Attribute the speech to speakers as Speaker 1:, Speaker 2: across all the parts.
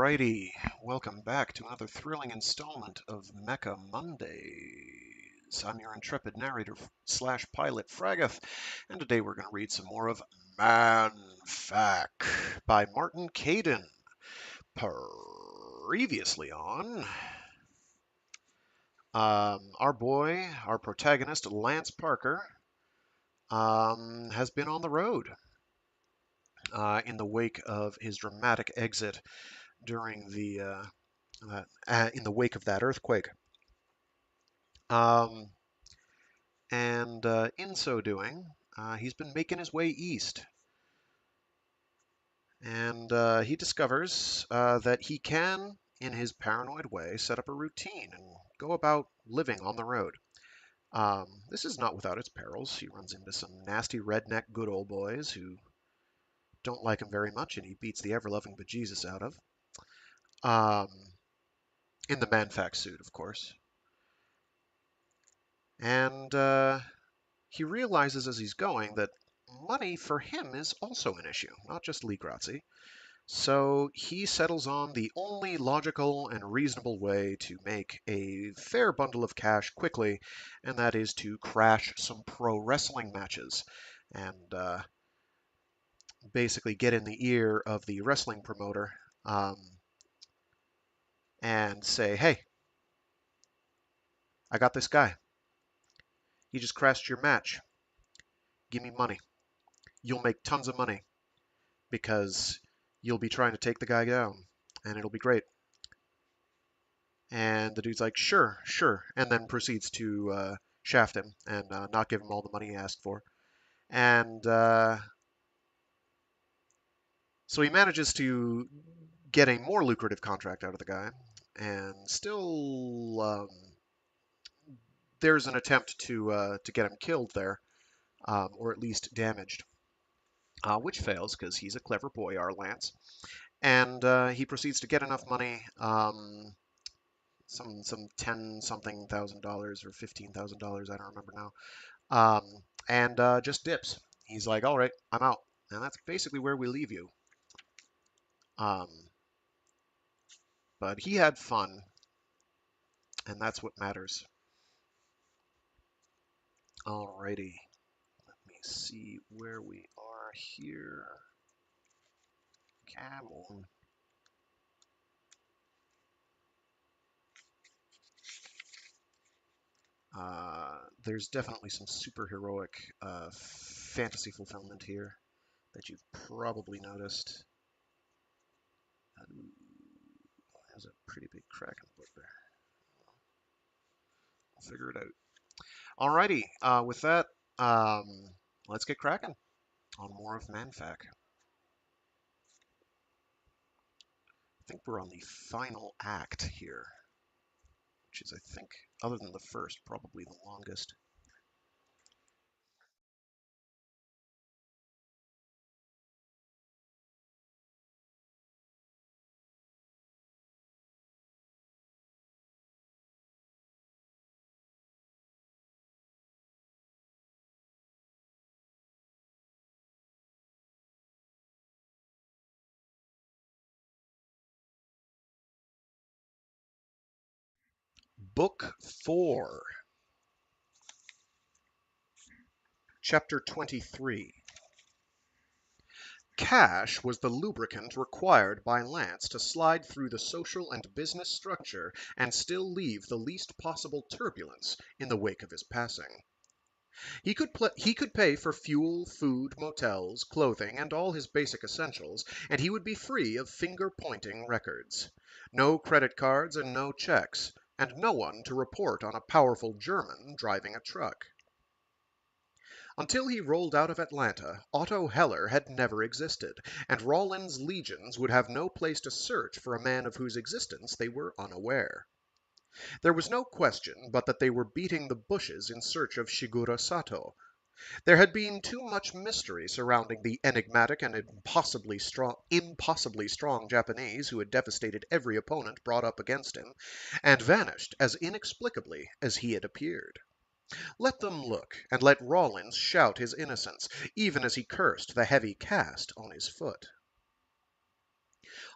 Speaker 1: Alrighty, welcome back to another thrilling installment of Mecha Mondays. I'm your intrepid narrator slash pilot Fragath, and today we're going to read some more of ManFac by Martin Caidin. Previously on, our protagonist Lance Parker, has been on the road in the wake of his dramatic exit during in the wake of that earthquake. In so doing, he's been making his way east. And he discovers that he can, in his paranoid way, set up a routine and go about living on the road. This is not without its perils. He runs into some nasty redneck good old boys who don't like him very much, and he beats the ever-loving bejesus out of. In the ManFac suit, of course. And he realizes as he's going that money for him is also an issue, not just Lee Grazi. So he settles on the only logical and reasonable way to make a fair bundle of cash quickly, and that is to crash some pro wrestling matches and basically get in the ear of the wrestling promoter and say, hey, I got this guy. He just crashed your match. Give me money. You'll make tons of money because you'll be trying to take the guy down, and it'll be great. And the dude's like, sure, sure, and then proceeds to shaft him and not give him all the money he asked for. And so he manages to get a more lucrative contract out of the guy, and still there's an attempt to get him killed there, or at least damaged, which fails because he's a clever boy, our Lance. And he proceeds to get enough money, some $10-something thousand or $15,000, I don't remember now, and just dips. He's like, all right, I'm out. And that's basically where we leave you. But he had fun, and that's what matters. Alrighty, let me see where we are here. Come on. There's definitely some superheroic fantasy fulfillment here that you've probably noticed. There's a pretty big crack in the book there. We'll figure it out. Alrighty, with that, let's get cracking on more of ManFac. I think we're on the final act here, which is, I think, other than the first, probably the longest. Book 4, Chapter 23. Cash was the lubricant required by Lance to slide through the social and business structure and still leave the least possible turbulence in the wake of his passing. He could pay for fuel, food, motels, clothing, and all his basic essentials, and he would be free of finger-pointing records. No credit cards and no checks, and no one to report on a powerful German driving a truck. Until he rolled out of Atlanta, Otto Heller had never existed, and Rawlins' legions would have no place to search for a man of whose existence they were unaware. There was no question but that they were beating the bushes in search of Shigura Sato. There had been too much mystery surrounding the enigmatic and impossibly strong Japanese who had devastated every opponent brought up against him, and vanished as inexplicably as he had appeared. Let them look, and let Rawlins shout his innocence, even as he cursed the heavy cast on his foot.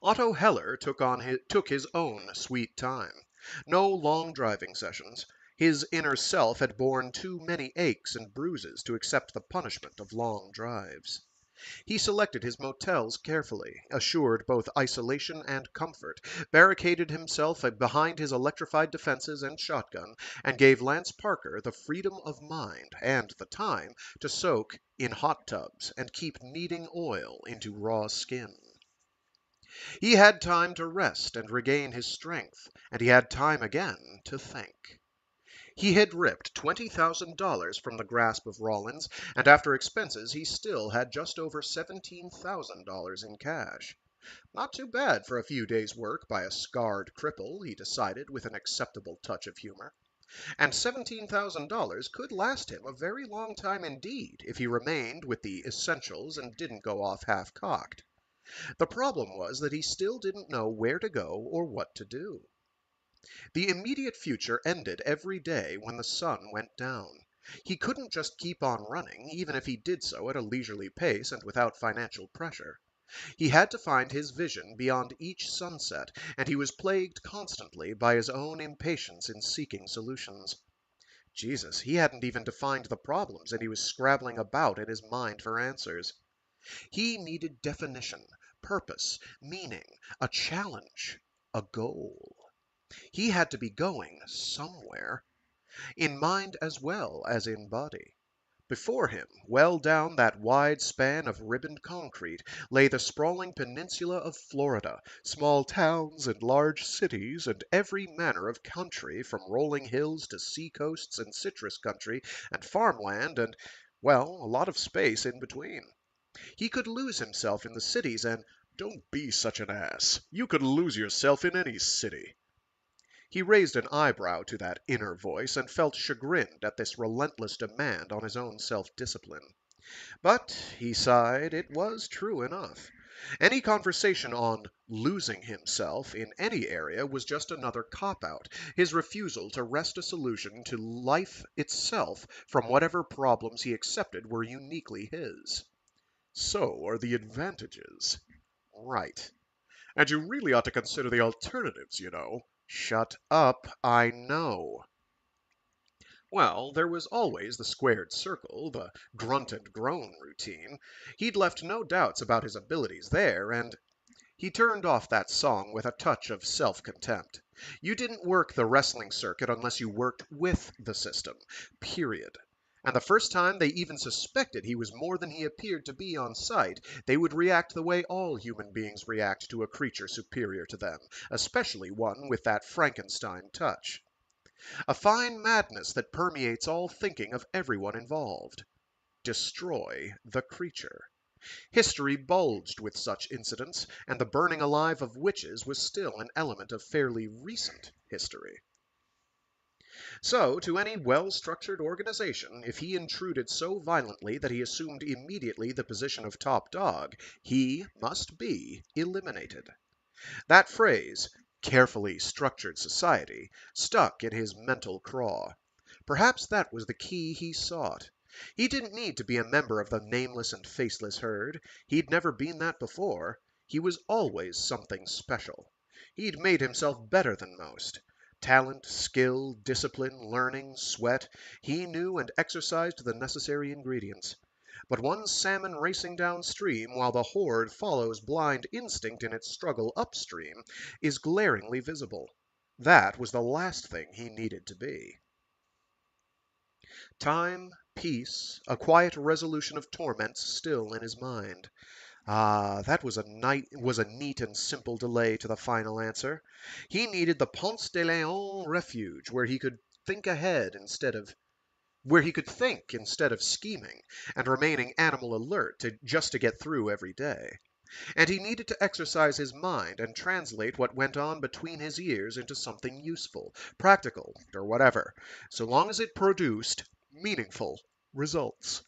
Speaker 1: Otto Heller took his own sweet time. No long driving sessions. His inner self had borne too many aches and bruises to accept the punishment of long drives. He selected his motels carefully, assured both isolation and comfort, barricaded himself behind his electrified defenses and shotgun, and gave Lance Parker the freedom of mind and the time to soak in hot tubs and keep kneading oil into raw skin. He had time to rest and regain his strength, and he had time again to think. He had ripped $20,000 from the grasp of Rawlins, and after expenses he still had just over $17,000 in cash. Not too bad for a few days' work by a scarred cripple, he decided with an acceptable touch of humor. And $17,000 could last him a very long time indeed if he remained with the essentials and didn't go off half-cocked. The problem was that he still didn't know where to go or what to do. The immediate future ended every day when the sun went down. He couldn't just keep on running, even if he did so at a leisurely pace and without financial pressure. He had to find his vision beyond each sunset, and he was plagued constantly by his own impatience in seeking solutions. Jesus, he hadn't even defined the problems, and he was scrabbling about in his mind for answers. He needed definition, purpose, meaning, a challenge, a goal. He had to be going somewhere, in mind as well as in body. Before him, well down that wide span of ribboned concrete, lay the sprawling peninsula of Florida, small towns and large cities, and every manner of country, from rolling hills to seacoasts and citrus country and farmland and, well, a lot of space in between. He could lose himself in the cities and, "Don't be such an ass. You could lose yourself in any city." He raised an eyebrow to that inner voice and felt chagrined at this relentless demand on his own self-discipline. But, he sighed, it was true enough. Any conversation on losing himself in any area was just another cop-out, his refusal to wrest a solution to life itself from whatever problems he accepted were uniquely his. So are the advantages. Right. And you really ought to consider the alternatives, you know. Shut up, I know. Well, there was always the squared circle, the grunt and groan routine. He'd left no doubts about his abilities there, and he turned off that song with a touch of self-contempt. You didn't work the wrestling circuit unless you worked with the system, period. And the first time they even suspected he was more than he appeared to be on sight, they would react the way all human beings react to a creature superior to them, especially one with that Frankenstein touch. A fine madness that permeates all thinking of everyone involved. Destroy the creature. History bulged with such incidents, and the burning alive of witches was still an element of fairly recent history. So, to any well-structured organization, if he intruded so violently that he assumed immediately the position of top dog, he must be eliminated. That phrase, carefully structured society, stuck in his mental craw. Perhaps that was the key he sought. He didn't need to be a member of the nameless and faceless herd. He'd never been that before. He was always something special. He'd made himself better than most. Talent, skill, discipline, learning, sweat, he knew and exercised the necessary ingredients. But one salmon racing downstream while the horde follows blind instinct in its struggle upstream is glaringly visible. That was the last thing he needed to be. Time, peace, a quiet resolution of torments still in his mind. Ah, that was a neat and simple delay to the final answer. He needed the Ponce de Leon refuge where he could think instead of scheming, and remaining animal alert just to get through every day. And he needed to exercise his mind and translate what went on between his ears into something useful, practical, or whatever, so long as it produced meaningful results.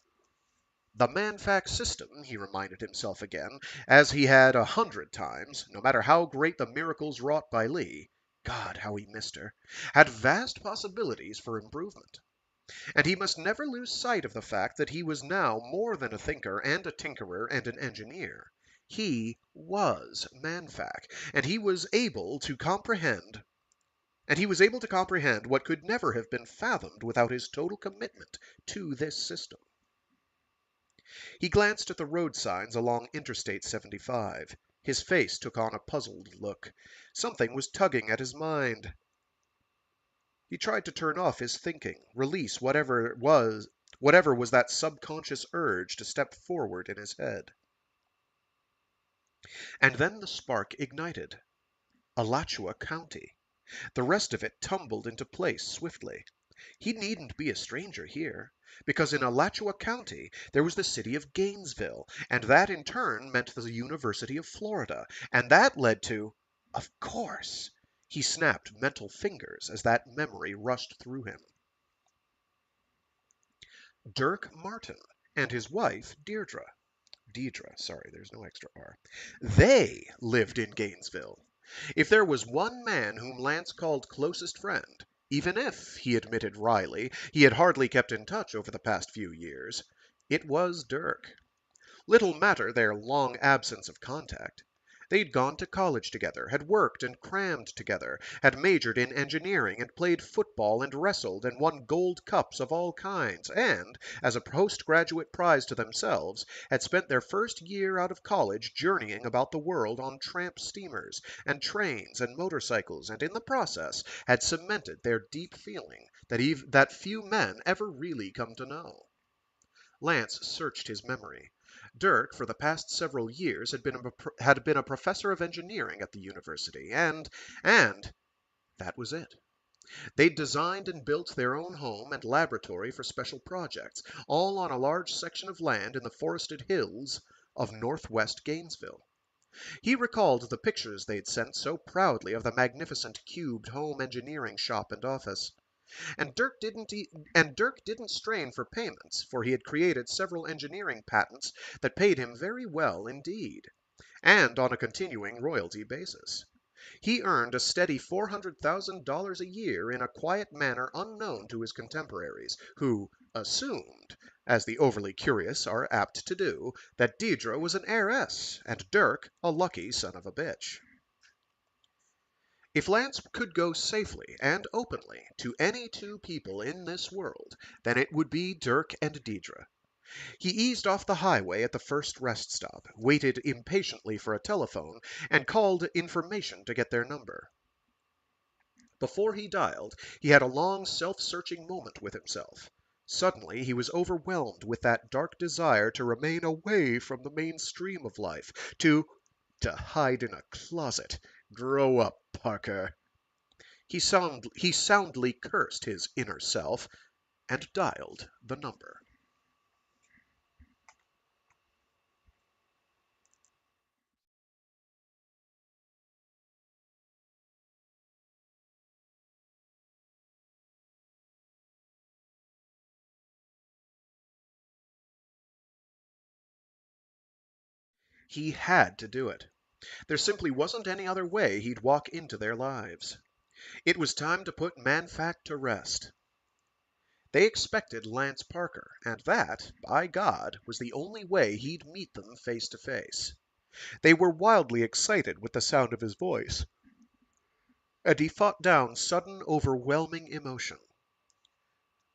Speaker 1: The ManFac system, he reminded himself again, as he had 100 times, no matter how great the miracles wrought by Lee, God, how he missed her, had vast possibilities for improvement. And he must never lose sight of the fact that he was now more than a thinker and a tinkerer and an engineer. He was ManFac, and he was able to comprehend what could never have been fathomed without his total commitment to this system. He glanced at the road signs along Interstate 75. His face took on a puzzled look. Something was tugging at his mind. He tried to turn off his thinking, release whatever was that subconscious urge to step forward in his head. And then the spark ignited. Alachua County. The rest of it tumbled into place swiftly. He needn't be a stranger here, because in Alachua County there was the city of Gainesville, and that in turn meant the University of Florida, and that led to... Of course! He snapped mental fingers as that memory rushed through him. Dirk Martin and his wife, Deidre, sorry, there's no extra R. They lived in Gainesville. If there was one man whom Lance called closest friend, even if, he admitted wryly, he had hardly kept in touch over the past few years, it was Dirk. Little matter their long absence of contact. They'd gone to college together, had worked and crammed together, had majored in engineering and played football and wrestled and won gold cups of all kinds, and, as a postgraduate prize to themselves, had spent their first year out of college journeying about the world on tramp steamers and trains and motorcycles, and in the process had cemented their deep feeling that few men ever really come to know. Lance searched his memory. Dirk, for the past several years, had been a professor of engineering at the university, and that was it. They'd designed and built their own home and laboratory for special projects, all on a large section of land in the forested hills of northwest Gainesville. He recalled the pictures they'd sent so proudly of the magnificent cubed home engineering shop and office. And Dirk didn't strain for payments, for he had created several engineering patents that paid him very well indeed, and on a continuing royalty basis. He earned a steady $400,000 a year in a quiet manner unknown to his contemporaries, who assumed, as the overly curious are apt to do, that Deidre was an heiress, and Dirk a lucky son of a bitch. If Lance could go safely and openly to any two people in this world, then it would be Dirk and Deidre. He eased off the highway at the first rest stop, waited impatiently for a telephone, and called information to get their number. Before he dialed, he had a long self-searching moment with himself. Suddenly he was overwhelmed with that dark desire to remain away from the mainstream of life, to hide in a closet. Grow up, Parker. He soundly cursed his inner self and dialed the number. He had to do it. There simply wasn't any other way he'd walk into their lives. It was time to put ManFac to rest. They expected Lance Parker, and that, by God, was the only way he'd meet them face to face. They were wildly excited with the sound of his voice, and he fought down sudden, overwhelming emotion.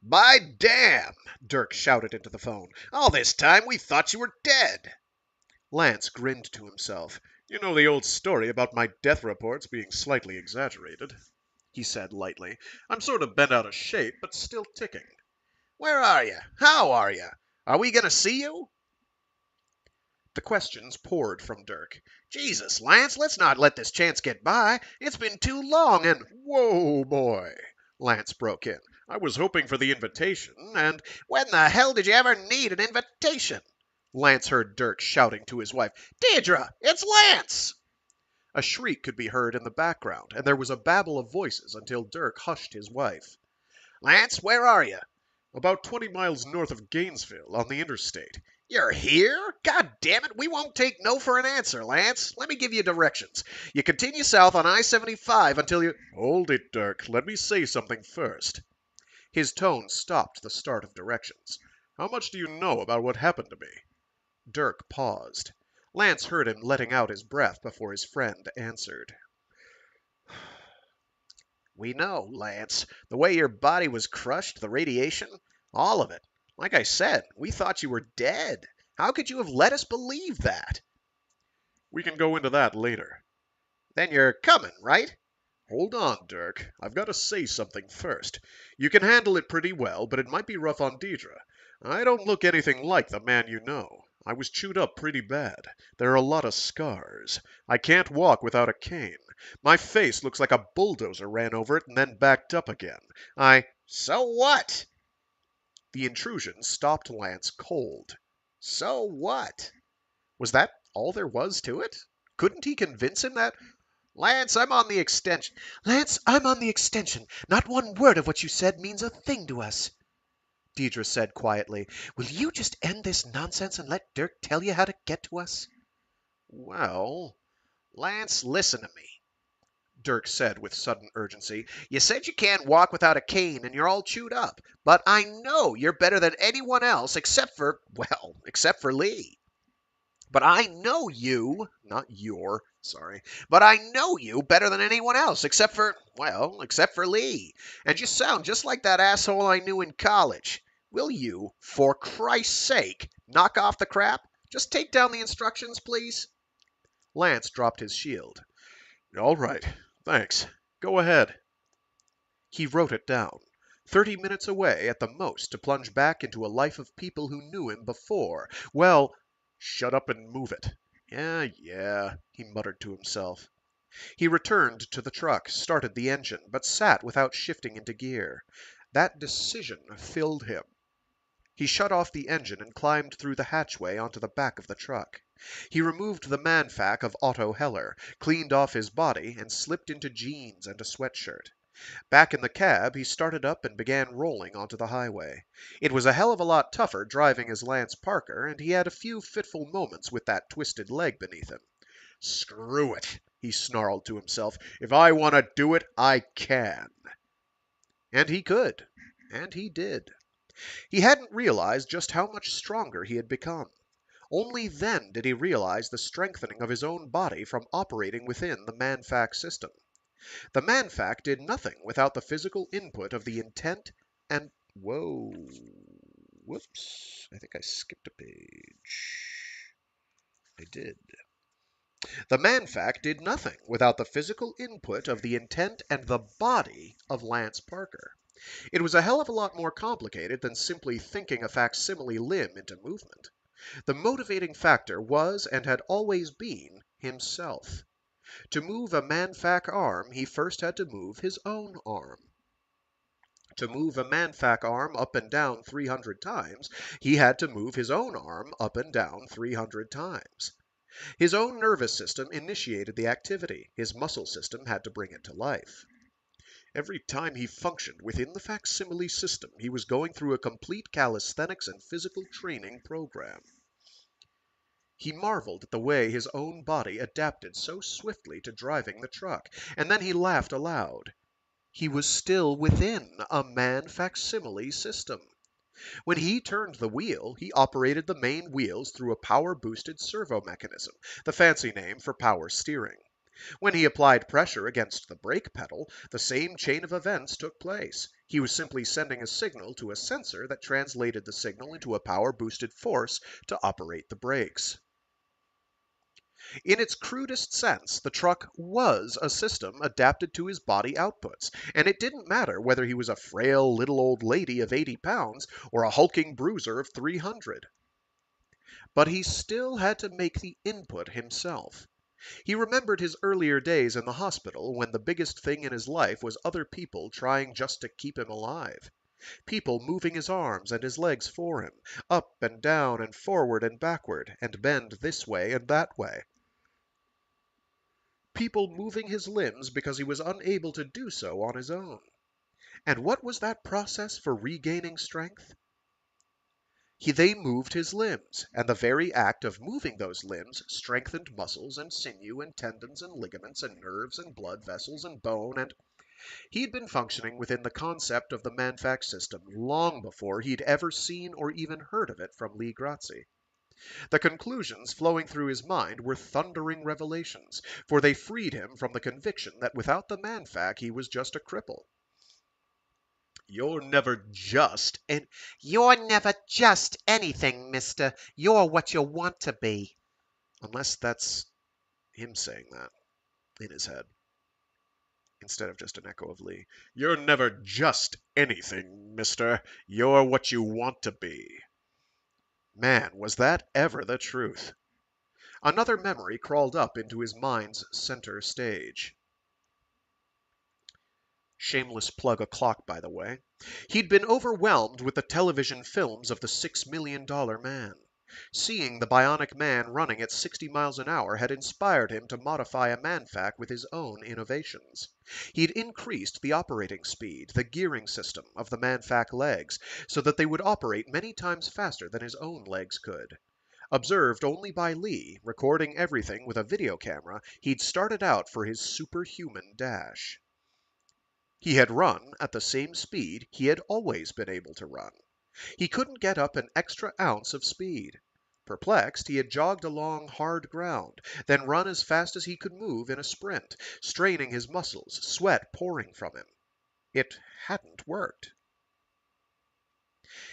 Speaker 1: "By damn!" Dirk shouted into the phone. "All this time we thought you were dead!" Lance grinned to himself. "You know the old story about my death reports being slightly exaggerated," he said lightly. "I'm sort of bent out of shape, but still ticking. Where are you? How are you? Are we going to see you?" The questions poured from Dirk. "Jesus, Lance, let's not let this chance get by. It's been too long, and—" "Whoa, boy!" Lance broke in. "I was hoping for the invitation, and—" "When the hell did you ever need an invitation?" Lance heard Dirk shouting to his wife. "Deidre, it's Lance!" A shriek could be heard in the background, and there was a babble of voices until Dirk hushed his wife. "Lance, where are you?" "About 20 miles north of Gainesville, on the interstate." "You're here? God damn it, we won't take no for an answer, Lance. Let me give you directions. You continue south on I-75 until you—" "Hold it, Dirk. Let me say something first." His tone stopped the start of directions. "How much do you know about what happened to me?" Dirk paused. Lance heard him letting out his breath before his friend answered. We know, Lance. The way your body was crushed, the radiation, all of it. Like I said, we thought you were dead. How could you have let us believe that? We can go into that later. Then you're coming, right? Hold on, Dirk. I've got to say something first. You can handle it pretty well, but it might be rough on Deidre. I don't look anything like the man you know. I was chewed up pretty bad. There are a lot of scars. I can't walk without a cane. My face looks like a bulldozer ran over it and then backed up again. So what? The intrusion stopped Lance cold. So what? Was that all there was to it? Couldn't he convince him that? Lance, I'm on the extension.
Speaker 2: Lance, I'm on the extension. Not one word of what you said means a thing to us, Deidre said quietly. Will you just end this nonsense and let Dirk tell you how to get to us?
Speaker 1: Well, Lance, listen to me, Dirk said with sudden urgency. You said you can't walk without a cane and you're all chewed up. But I know you're better than anyone else except for Lee. But I know you, not your, sorry, but I know you better than anyone else except for Lee. And you sound just like that asshole I knew in college. Will you, for Christ's sake, knock off the crap? Just take down the instructions, please. Lance dropped his shield. All right, thanks. Go ahead. He wrote it down. 30 minutes away at the most to plunge back into a life of people who knew him before. Well, shut up and move it. Yeah, he muttered to himself. He returned to the truck, started the engine, but sat without shifting into gear. That decision filled him. He shut off the engine and climbed through the hatchway onto the back of the truck. He removed the ManFac of Otto Heller, cleaned off his body, and slipped into jeans and a sweatshirt. Back in the cab, he started up and began rolling onto the highway. It was a hell of a lot tougher driving as Lance Parker, and he had a few fitful moments with that twisted leg beneath him. Screw it, he snarled to himself. If I want to do it, I can. And he could. And he did. He hadn't realized just how much stronger he had become. Only then did he realize the strengthening of his own body from operating within the ManFac system. The ManFac did nothing without the physical input of the intent and... Whoa. Whoops. I think I skipped a page. I did. The ManFac did nothing without the physical input of the intent and the body of Lance Parker. It was a hell of a lot more complicated than simply thinking a facsimile limb into movement. The motivating factor was and had always been himself. To move a ManFac arm, he first had to move his own arm. To move a ManFac arm up and down 300 times, he had to move his own arm up and down 300 times. His own nervous system initiated the activity. His muscle system had to bring it to life. Every time he functioned within the facsimile system, he was going through a complete calisthenics and physical training program. He marveled at the way his own body adapted so swiftly to driving the truck, and then he laughed aloud. He was still within a man-facsimile system. When he turned the wheel, he operated the main wheels through a power-boosted servo mechanism, the fancy name for power steering. When he applied pressure against the brake pedal, the same chain of events took place. He was simply sending a signal to a sensor that translated the signal into a power-boosted force to operate the brakes. In its crudest sense, the truck was a system adapted to his body outputs, and it didn't matter whether he was a frail little old lady of 80 pounds or a hulking bruiser of 300. But he still had to make the input himself. He remembered his earlier days in the hospital when the biggest thing in his life was other people trying just to keep him alive. People moving his arms and his legs for him, up and down and forward and backward, and bend this way and that way. People moving his limbs because he was unable to do so on his own. And what was that process for regaining strength? They moved his limbs, and the very act of moving those limbs strengthened muscles and sinew and tendons and ligaments and nerves and blood vessels and bone and... He'd been functioning within the concept of the ManFac system long before he'd ever seen or even heard of it from Lee Grazzi. The conclusions flowing through his mind were thundering revelations, for they freed him from the conviction that without the ManFac he was just a cripple.
Speaker 2: You're never just anything, mister. You're what you want to be.
Speaker 1: Unless that's him saying that in his head, instead of just an echo of Lee. You're never just anything, mister. You're what you want to be. Man, was that ever the truth? Another memory crawled up into his mind's center stage. Shameless plug a clock, by the way. He'd been overwhelmed with the television films of the $6 million man. Seeing the bionic man running at 60 miles an hour had inspired him to modify a ManFac with his own innovations. He'd increased the operating speed, the gearing system, of the ManFac legs, so that they would operate many times faster than his own legs could. Observed only by Lee, recording everything with a video camera, he'd started out for his superhuman dash. He had run at the same speed he had always been able to run. He couldn't get up an extra ounce of speed. Perplexed, he had jogged along hard ground, then run as fast as he could move in a sprint, straining his muscles, sweat pouring from him. It hadn't worked.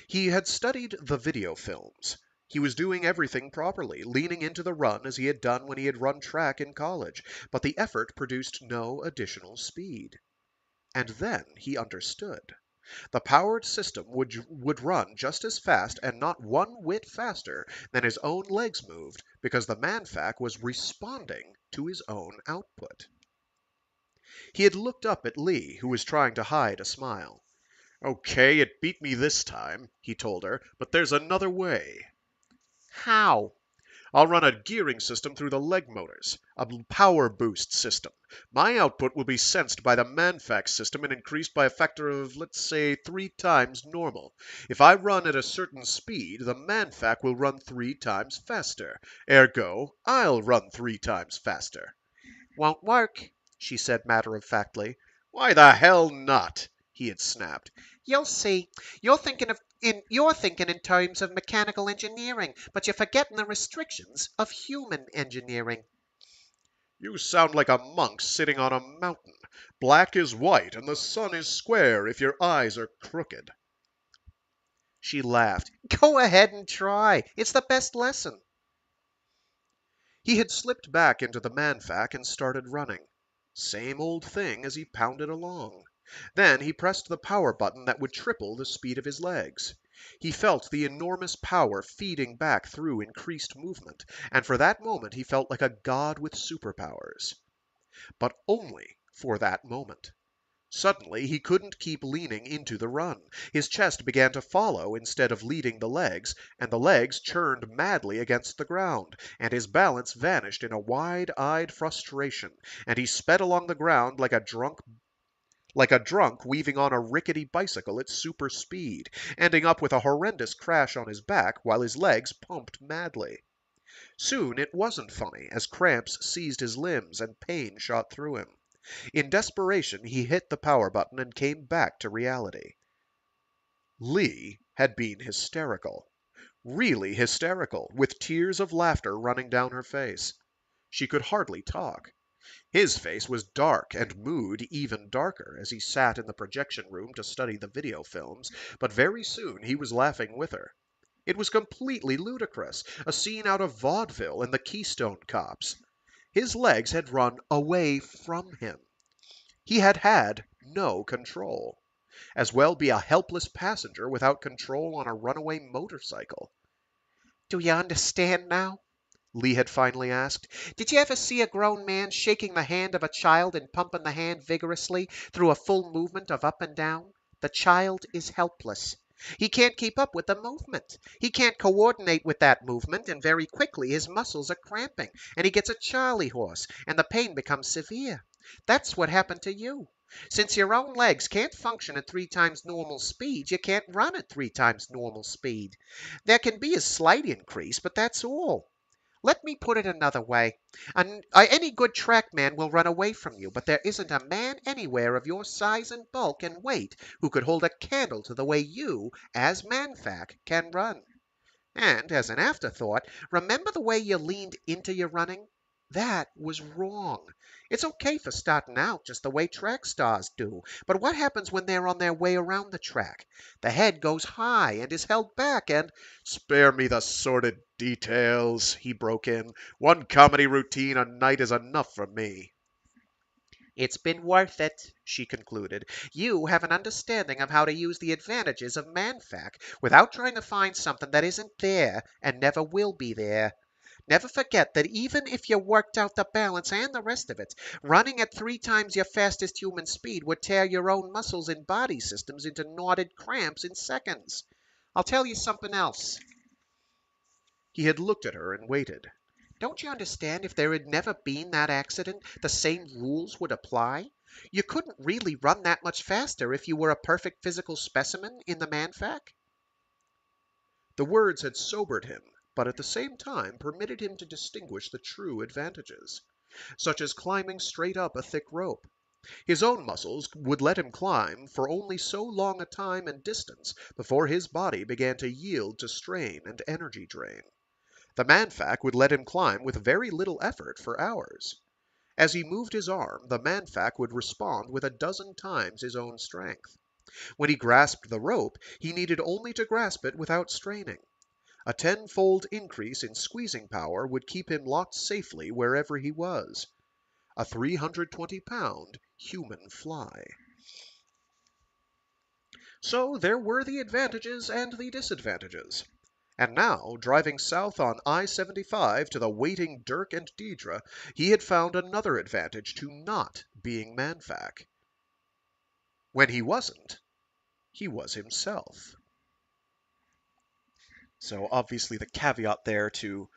Speaker 1: He had studied the video films. He was doing everything properly, leaning into the run as he had done when he had run track in college, but the effort produced no additional speed. And then he understood. The powered system would run just as fast and not one whit faster than his own legs moved because the ManFac was responding to his own output. He had looked up at Lee, who was trying to hide a smile. Okay, it beat me this time, he told her, but there's another way.
Speaker 2: How?
Speaker 1: I'll run a gearing system through the leg motors, a power boost system. My output will be sensed by the ManFac system and increased by a factor of, let's say, 3 times normal. If I run at a certain speed, the ManFac will run 3 times faster. Ergo, I'll run 3 times faster.
Speaker 2: Won't work, she said matter-of-factly.
Speaker 1: Why the hell not? He had snapped.
Speaker 2: You'll see. You're thinking in terms of mechanical engineering, but you're forgetting the restrictions of human engineering.
Speaker 1: You sound like a monk sitting on a mountain. Black is white and the sun is square if your eyes are crooked.
Speaker 2: She laughed. Go ahead and try. It's the best lesson.
Speaker 1: He had slipped back into the ManFac and started running. Same old thing as he pounded along. Then he pressed the power button that would triple the speed of his legs. He felt the enormous power feeding back through increased movement, and for that moment he felt like a god with superpowers. But only for that moment. Suddenly he couldn't keep leaning into the run. His chest began to follow instead of leading the legs, and the legs churned madly against the ground, and his balance vanished in a wide-eyed frustration, and he sped along the ground like a drunk weaving on a rickety bicycle at super speed, ending up with a horrendous crash on his back while his legs pumped madly. Soon it wasn't funny, as cramps seized his limbs and pain shot through him. In desperation, he hit the power button and came back to reality. Lee had been hysterical. Really hysterical, with tears of laughter running down her face. She could hardly talk. His face was dark and mood even darker as he sat in the projection room to study the video films, but very soon he was laughing with her. It was completely ludicrous, a scene out of vaudeville and the Keystone Cops. His legs had run away from him. He had had no control. As well be a helpless passenger without control on a runaway motorcycle.
Speaker 2: Do you understand now? Lee had finally asked. Did you ever see a grown man shaking the hand of a child and pumping the hand vigorously through a full movement of up and down? The child is helpless. He can't keep up with the movement. He can't coordinate with that movement, and very quickly his muscles are cramping, and he gets a charley horse, and the pain becomes severe. That's what happened to you. Since your own legs can't function at 3 times normal speed, you can't run at 3 times normal speed. There can be a slight increase, but that's all. Let me put it another way. Any good track man will run away from you, but there isn't a man anywhere of your size and bulk and weight who could hold a candle to the way you, as ManFac, can run. And as an afterthought, remember the way you leaned into your running? That was wrong. It's okay for starting out just the way track stars do, but what happens when they're on their way around the track? The head goes high and is held back, and
Speaker 1: Spare me the sordid details, he broke in. One comedy routine a night is enough for me.
Speaker 2: it's been worth it, she concluded. You have an understanding of how to use the advantages of ManFac without trying to find something that isn't there and never will be there. Never forget that even if you worked out the balance and the rest of it, running at 3 times your fastest human speed would tear your own muscles and body systems into knotted cramps in seconds. I'll tell you something else.
Speaker 1: He had looked at her and waited.
Speaker 2: Don't you understand? If there had never been that accident, the same rules would apply. You couldn't really run that much faster if you were a perfect physical specimen in the ManFac.
Speaker 1: The words had sobered him, but at the same time permitted him to distinguish the true advantages, such as climbing straight up a thick rope. His own muscles would let him climb for only so long a time and distance before his body began to yield to strain and energy drain. The manfac would let him climb with very little effort for hours. As he moved his arm, the manfac would respond with a dozen times his own strength. When he grasped the rope, he needed only to grasp it without straining. A tenfold increase in squeezing power would keep him locked safely wherever he was. A 320-pound human fly. So there were the advantages and the disadvantages. And now, driving south on I-75 to the waiting Dirk and Deidre, he had found another advantage to not being manfac. When he wasn't, he was himself. So obviously the caveat there to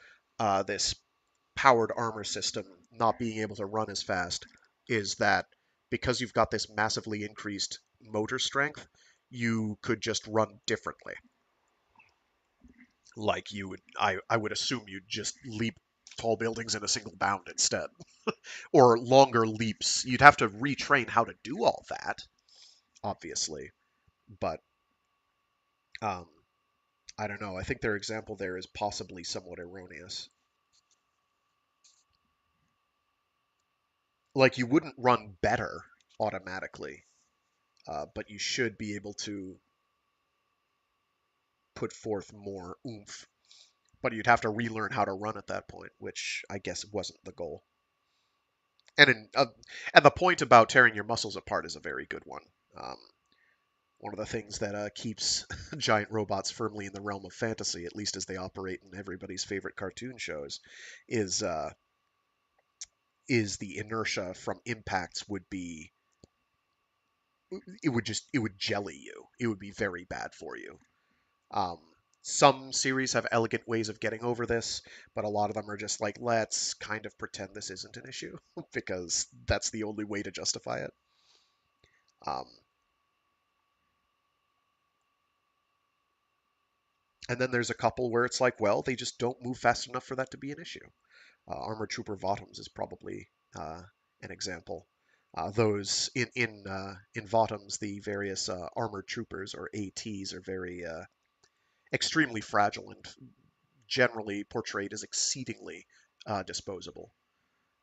Speaker 1: this powered armor system not being able to run as fast is that because you've got this massively increased motor strength, you could just run differently. Like you would, I would assume you'd just leap tall buildings in a single bound instead, or longer leaps. You'd have to retrain how to do all that, obviously, but um, I don't know. I think their example there is possibly somewhat erroneous. Like you wouldn't run better automatically, but you should be able to put forth more oomph. But you'd have to relearn how to run at that point, which I guess wasn't the goal. And and the point about tearing your muscles apart is a very good one. Um, One of the things that keeps giant robots firmly in the realm of fantasy, at least as they operate in everybody's favorite cartoon shows, is uh, is the inertia from impacts would be it would jelly you. It would be very bad for you. Um, some series have elegant ways of getting over this, but a lot of them are just like, let's kind of pretend this isn't an issue because that's the only way to justify it. Um, and then there's a couple where it's like, well, they just don't move fast enough for that to be an issue. Armored Trooper Votoms is probably an example. Those in Votoms, the various armored troopers or ATs are very extremely fragile and generally portrayed as exceedingly disposable.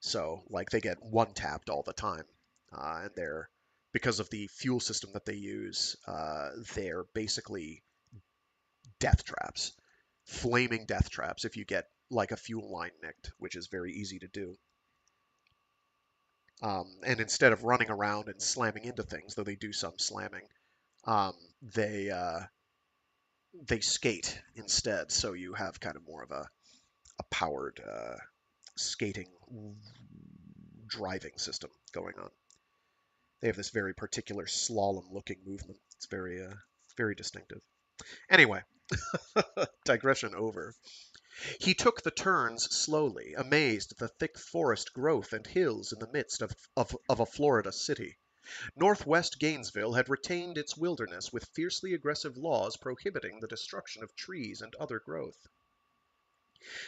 Speaker 1: So, like, they get one tapped all the time, and they're because of the fuel system that they use, they're basically death traps, flaming death traps. If you get like a fuel line nicked, which is very easy to do. And instead of running around and slamming into things, though they do some slamming, um, they uh, they skate instead. So you have kind of more of a powered skating driving system going on. They have this very particular slalom-looking movement. It's very distinctive. Anyway, digression over. He took the turns slowly, amazed at the thick forest growth and hills in the midst of a Florida city. Northwest Gainesville had retained its wilderness with fiercely aggressive laws prohibiting the destruction of trees and other growth.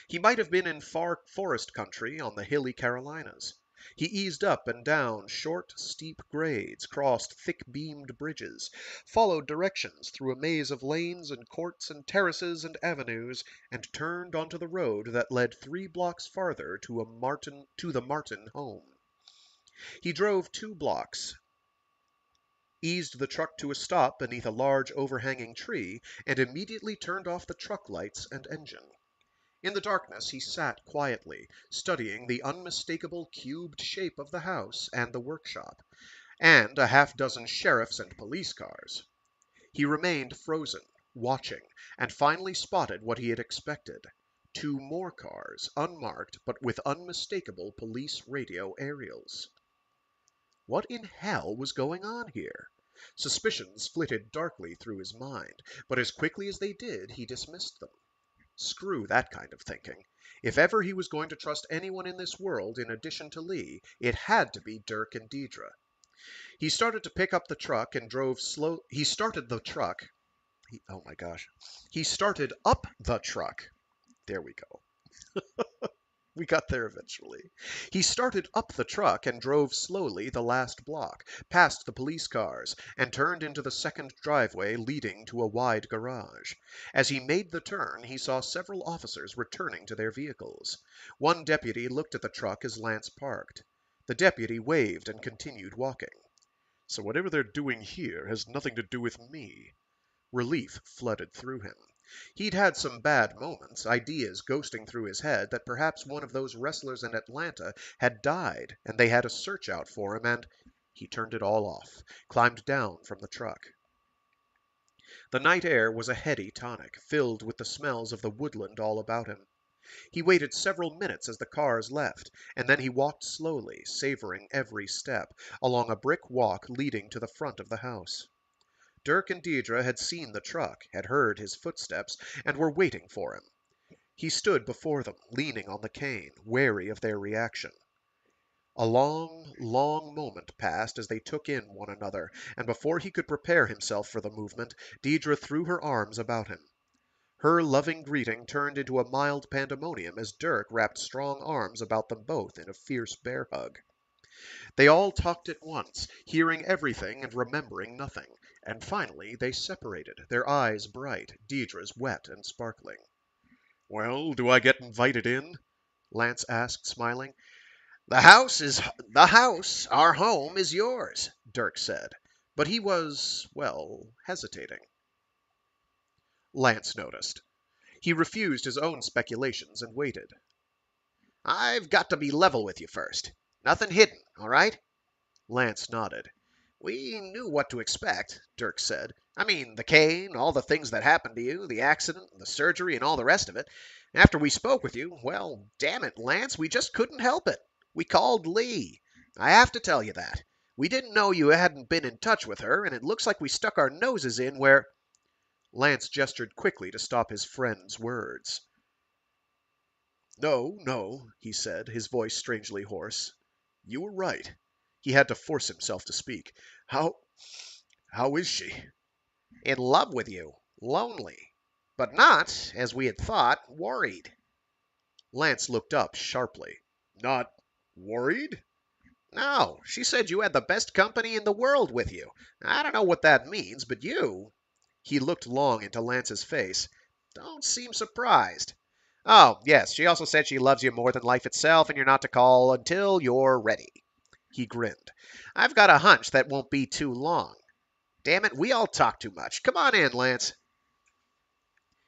Speaker 1: He might have been in far forest country on the hilly Carolinas. He eased up and down short, steep grades, crossed thick-beamed bridges, followed directions through a maze of lanes and courts and terraces and avenues, and turned onto the road that led 3 blocks farther to the Martin home. He drove 2 blocks, eased the truck to a stop beneath a large overhanging tree, and immediately turned off the truck lights and engine. In the darkness he sat quietly, studying the unmistakable cubed shape of the house and the workshop, and a half-dozen sheriffs and police cars. He remained frozen, watching, and finally spotted what he had expected. 2 more cars, unmarked but with unmistakable police radio aerials. What in hell was going on here? Suspicions flitted darkly through his mind, but as quickly as they did, he dismissed them. Screw that kind of thinking. If ever he was going to trust anyone in this world in addition to Lee, it had to be Dirk and Deidre. He started to pick up the truck and drove slow. He started the truck. Oh my gosh. He started up the truck. There we go. We got there eventually. He started up the truck and drove slowly the last block, past the police cars, and turned into the second driveway leading to a wide garage. As he made the turn, he saw several officers returning to their vehicles. One deputy looked at the truck as Lance parked. The deputy waved and continued walking. So whatever they're doing here has nothing to do with me. Relief flooded through him. He'd had some bad moments, ideas ghosting through his head that perhaps one of those wrestlers in Atlanta had died and they had a search out for him, and he turned it all off, climbed down from the truck. The night air was a heady tonic, filled with the smells of the woodland all about him. He waited several minutes as the cars left, and then he walked slowly, savoring every step, along a brick walk leading to the front of the house. Dirk and Deidre had seen the truck, had heard his footsteps, and were waiting for him. He stood before them, leaning on the cane, wary of their reaction. A long, long moment passed as they took in one another, and before he could prepare himself for the movement, Deidre threw her arms about him. Her loving greeting turned into a mild pandemonium as Dirk wrapped strong arms about them both in a fierce bear hug. They all talked at once, hearing everything and remembering nothing, and finally they separated, their eyes bright, Deidre's wet and sparkling. "Well, do I get invited in?" Lance asked, smiling. The house, our home, is yours," Dirk said, but he was, well, hesitating. Lance noticed. He refused his own speculations and waited.
Speaker 2: "I've got to be level with you first. Nothing hidden, all right?"
Speaker 1: Lance nodded.
Speaker 2: "We knew what to expect," Dirk said. "I mean, the cane, all the things that happened to you, the accident, the surgery, and all the rest of it. After we spoke with you, well, damn it, Lance, we just couldn't help it. We called Lee. I have to tell you that. We didn't know you hadn't been in touch with her, and it looks like we stuck our noses in where—"
Speaker 1: Lance gestured quickly to stop his friend's words. "No, no," he said, his voice strangely hoarse. "You were right." He had to force himself to speak. How is she?"
Speaker 2: "In love with you. Lonely. But not, as we had thought, worried."
Speaker 1: Lance looked up sharply. "Not worried?"
Speaker 2: "No, she said you had the best company in the world with you. I don't know what that means, but you—"
Speaker 1: He looked long into Lance's face.
Speaker 2: "Don't seem surprised. Oh, yes, she also said she loves you more than life itself, and you're not to call until you're ready." He grinned. "I've got a hunch that won't be too long. Damn it, we all talk too much. Come on in, Lance."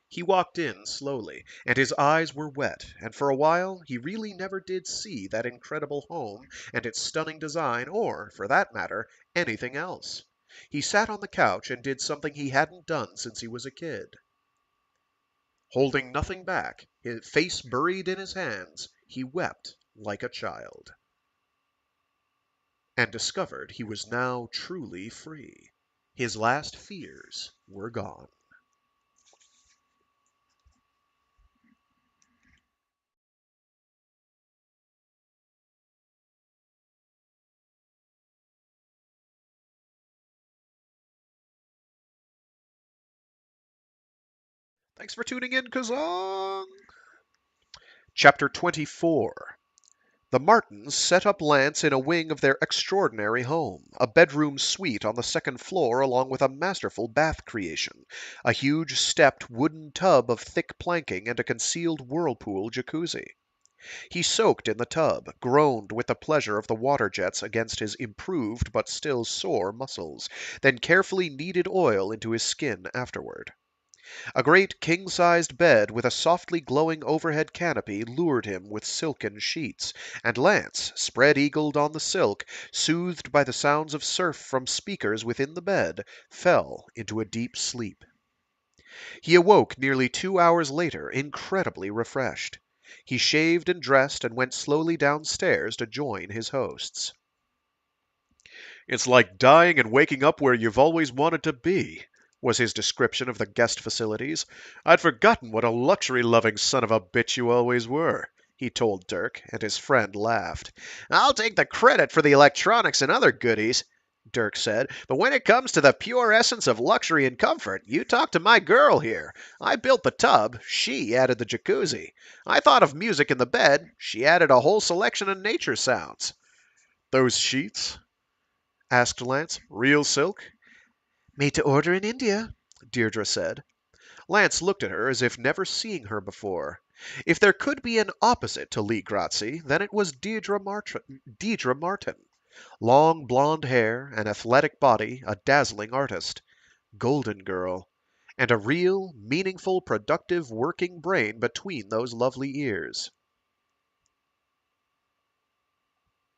Speaker 1: He walked in slowly, and his eyes were wet, and for a while he really never did see that incredible home and its stunning design, or, for that matter, anything else. He sat on the couch and did something he hadn't done since he was a kid. Holding nothing back, his face buried in his hands, he wept like a child. And discovered he was now truly free. His last fears were gone. Thanks for tuning in, Kazong! Chapter 24. The Martins set up Lance in a wing of their extraordinary home, a bedroom suite on the second floor along with a masterful bath creation, a huge stepped wooden tub of thick planking and a concealed whirlpool jacuzzi. He soaked in the tub, groaned with the pleasure of the water jets against his improved but still sore muscles, then carefully kneaded oil into his skin afterward. A great king-sized bed with a softly glowing overhead canopy lured him with silken sheets, and Lance, spread-eagled on the silk, soothed by the sounds of surf from speakers within the bed, fell into a deep sleep. He awoke nearly 2 hours later, incredibly refreshed. He shaved and dressed and went slowly downstairs to join his hosts. "It's like dying and waking up where you've always wanted to be," was his description of the guest facilities. "I'd forgotten what a luxury-loving son of a bitch you always were," he told Dirk, and his friend laughed. "I'll take the credit for the electronics and other goodies," Dirk said, "but when it comes to the pure essence of luxury and comfort, you talk to my girl here. I built the tub, she added the jacuzzi. I thought of music in the bed, she added a whole selection of nature sounds." "Those sheets?" asked Lance. "Real silk?"
Speaker 2: Made to order in India, Deirdre said.
Speaker 1: Lance looked at her as if never seeing her before. If there could be an opposite to Lee Grazzi, then it was Deirdre Martin. Long blonde hair, an athletic body, a dazzling artist. Golden girl. And a real, meaningful, productive working brain between those lovely ears.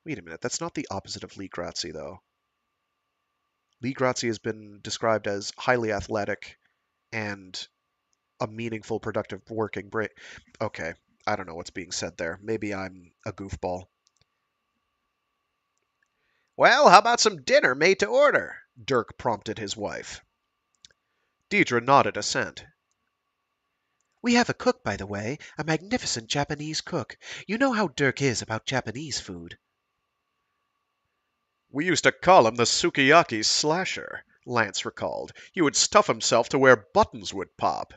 Speaker 1: Wait a minute, that's not the opposite of Lee Grazzi, though. Lee Grazzi has been described as highly athletic and a meaningful, productive working brain. Okay, I don't know what's being said there. Maybe I'm a goofball. "Well, how about some dinner made to order?" Dirk prompted his wife. Deirdre nodded assent.
Speaker 2: We have a cook, by the way, a magnificent Japanese cook. You know how Dirk is about Japanese food.
Speaker 1: "We used to call him the Sukiyaki Slasher," Lance recalled. "He would stuff himself to where buttons would pop."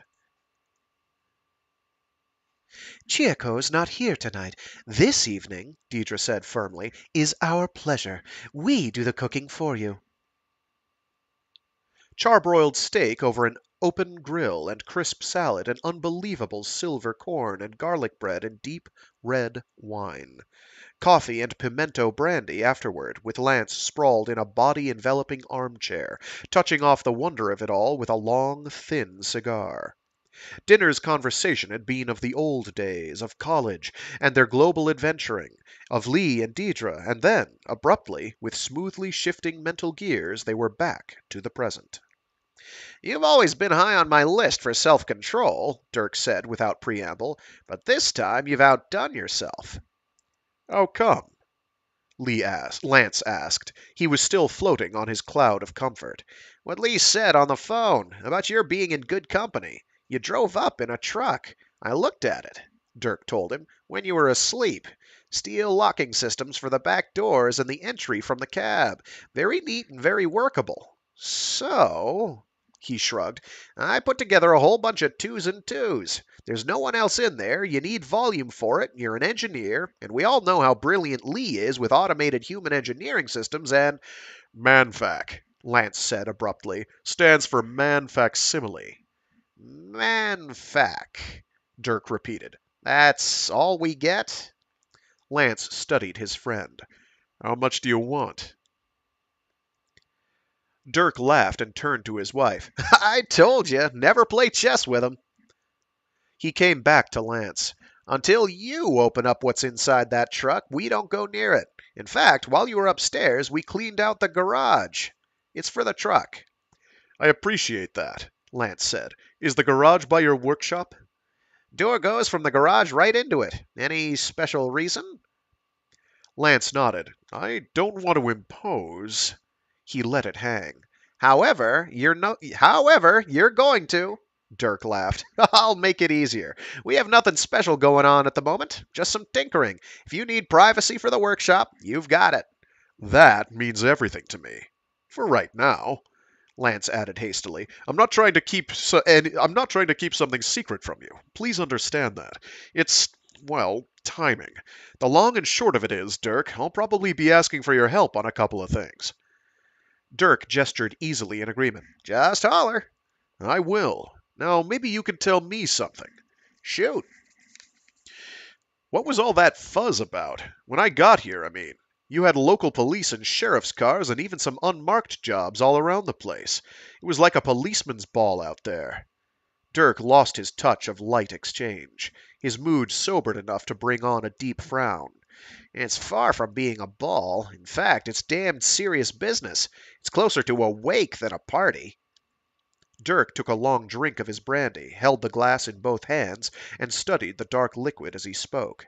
Speaker 2: Chiyoko's not here tonight. This evening, Deirdre said firmly, is our pleasure. We do the cooking for you.
Speaker 1: Charbroiled steak over an open grill and crisp salad and unbelievable silver corn and garlic bread and deep red wine. Coffee and pimento brandy afterward, with Lance sprawled in a body-enveloping armchair, touching off the wonder of it all with a long, thin cigar. Dinner's conversation had been of the old days, of college, and their global adventuring, of Lee and Deirdre, and then, abruptly, with smoothly shifting mental gears, they were back to the present. "You've always been high on my list for self-control," Dirk said without preamble, "but this time you've outdone yourself." "How come?" Lance asked. He was still floating on his cloud of comfort. "What Lee said on the phone, about your being in good company. You drove up in a truck. I looked at it," Dirk told him, "when you were asleep. Steel locking systems for the back doors and the entry from the cab. Very neat and very workable. So," he shrugged, "I put together a whole bunch of twos and twos. There's no one else in there, you need volume for it, you're an engineer, and we all know how brilliant Lee is with automated human engineering systems, and—" "ManFac," Lance said abruptly, "stands for man-facsimile." "ManFac," Dirk repeated. "That's all we get?" Lance studied his friend. "How much do you want?" Dirk laughed and turned to his wife. "I told you, never play chess with him." He came back to Lance. "Until you open up what's inside that truck, we don't go near it. In fact, while you were upstairs, we cleaned out the garage. It's for the truck." "I appreciate that," Lance said. "Is the garage by your workshop?" "Door goes from the garage right into it. Any special reason?" Lance nodded. "I don't want to impose." He let it hang. However, you're going to." Dirk laughed. "I'll make it easier. We have nothing special going on at the moment, just some tinkering. If you need privacy for the workshop, you've got it."
Speaker 3: That means everything to me. For right now," Lance added hastily. I'm not trying to keep something secret from you. Please understand that. It's, well, timing. The long and short of it is, Dirk, I'll probably be asking for your help on a couple of things.
Speaker 2: Dirk gestured easily in agreement.
Speaker 3: Just holler. I will. Now, maybe you can tell me something.
Speaker 2: Shoot.
Speaker 3: What was all that fuzz about? When I got here, I mean. You had local police and sheriff's cars and even some unmarked jobs all around the place. It was like a policeman's ball out there.
Speaker 2: Dirk lost his touch of light exchange. His mood sobered enough to bring on a deep frown.
Speaker 4: It's far from being a ball. In fact, it's damned serious business. It's closer to a wake than a party.
Speaker 2: Dirk took a long drink of his brandy, held the glass in both hands, and studied the dark liquid as he spoke.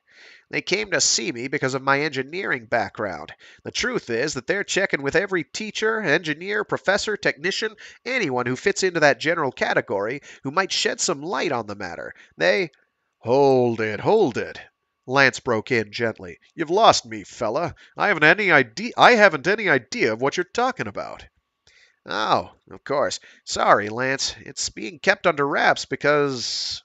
Speaker 4: They came to see me because of my engineering background. The truth is that they're checking with every teacher, engineer, professor, technician, anyone who fits into that general category who might shed some light on the matter. They...
Speaker 3: Hold it. Lance broke in gently. You've lost me, fella. I haven't any idea of what you're talking about.
Speaker 4: Oh, of course. Sorry, Lance. It's being kept under wraps because...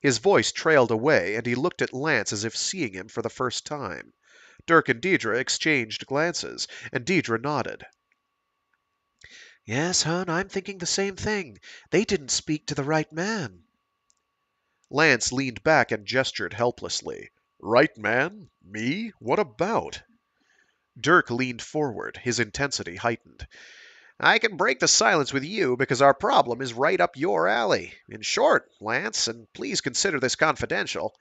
Speaker 2: His voice trailed away, and he looked at Lance as if seeing him for the first time. Dirk and Deidre exchanged glances, and Deidre nodded.
Speaker 5: Yes, hon, I'm thinking the same thing. They didn't speak to the right man.
Speaker 2: Lance leaned back and gestured helplessly.
Speaker 3: Right man? Me? What about?
Speaker 2: Dirk leaned forward, his intensity heightened.
Speaker 4: I can break the silence with you because our problem is right up your alley. In short, Lance, and please consider this confidential.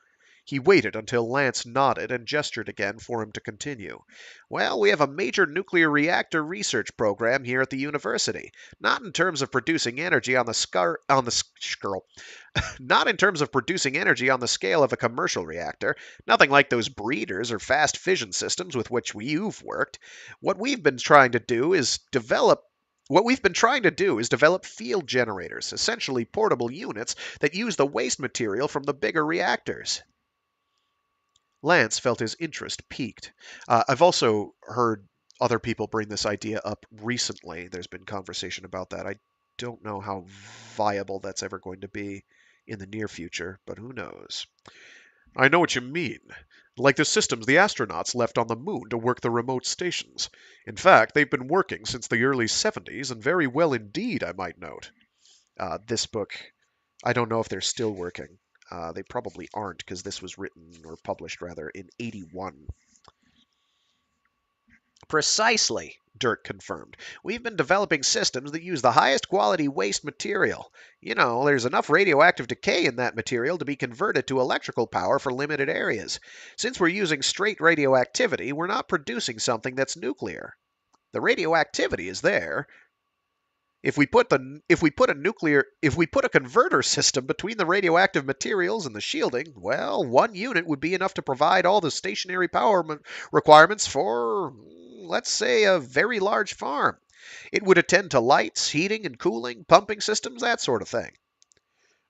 Speaker 2: He waited until Lance nodded and gestured again for him to continue.
Speaker 4: Well, we have a major nuclear reactor research program here at the university. Not in terms of producing energy on the not in terms of producing energy on the scale of a commercial reactor. Nothing like those breeders or fast fission systems with which you've worked. What we've been trying to do is develop field generators, essentially portable units that use the waste material from the bigger reactors.
Speaker 2: Lance felt his interest piqued. I've also heard other people bring this idea up recently. There's been conversation about that. I don't know how viable that's ever going to be in the near future, but who knows?
Speaker 3: I know what you mean. Like the systems the astronauts left on the moon to work the remote stations. In fact, they've been working since the early 70s, and very well indeed, I might note.
Speaker 2: This book, I don't know if they're still working. They probably aren't, because this was written, or published rather, in 81.
Speaker 4: Precisely, Dirk confirmed. We've been developing systems that use the highest quality waste material. You know, there's enough radioactive decay in that material to be converted to electrical power for limited areas. Since we're using straight radioactivity, we're not producing something that's nuclear. The radioactivity is there. If we put a converter system between the radioactive materials and the shielding, well, one unit would be enough to provide all the stationary power requirements for, let's say, a very large farm. It would attend to lights, heating and cooling, pumping systems, that sort of thing.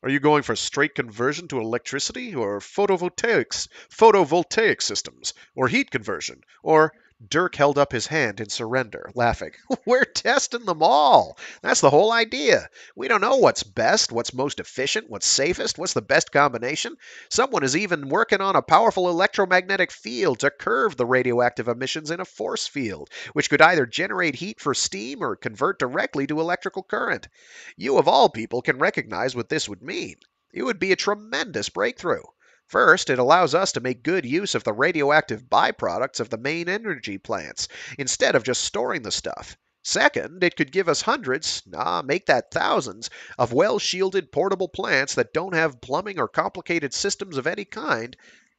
Speaker 3: Are you going for straight conversion to electricity, or photovoltaic systems, or heat conversion, or...
Speaker 2: Dirk held up his hand in surrender, laughing.
Speaker 4: We're testing them all. That's the whole idea. We don't know what's best, what's most efficient, what's safest, what's the best combination. Someone is even working on a powerful electromagnetic field to curve the radioactive emissions in a force field, which could either generate heat for steam or convert directly to electrical current. You, of all people, can recognize what this would mean. It would be a tremendous breakthrough. First, it allows us to make good use of the radioactive byproducts of the main energy plants, instead of just storing the stuff. Second, it could give us hundreds, make that thousands, of well-shielded portable plants that don't have plumbing or complicated systems of any kind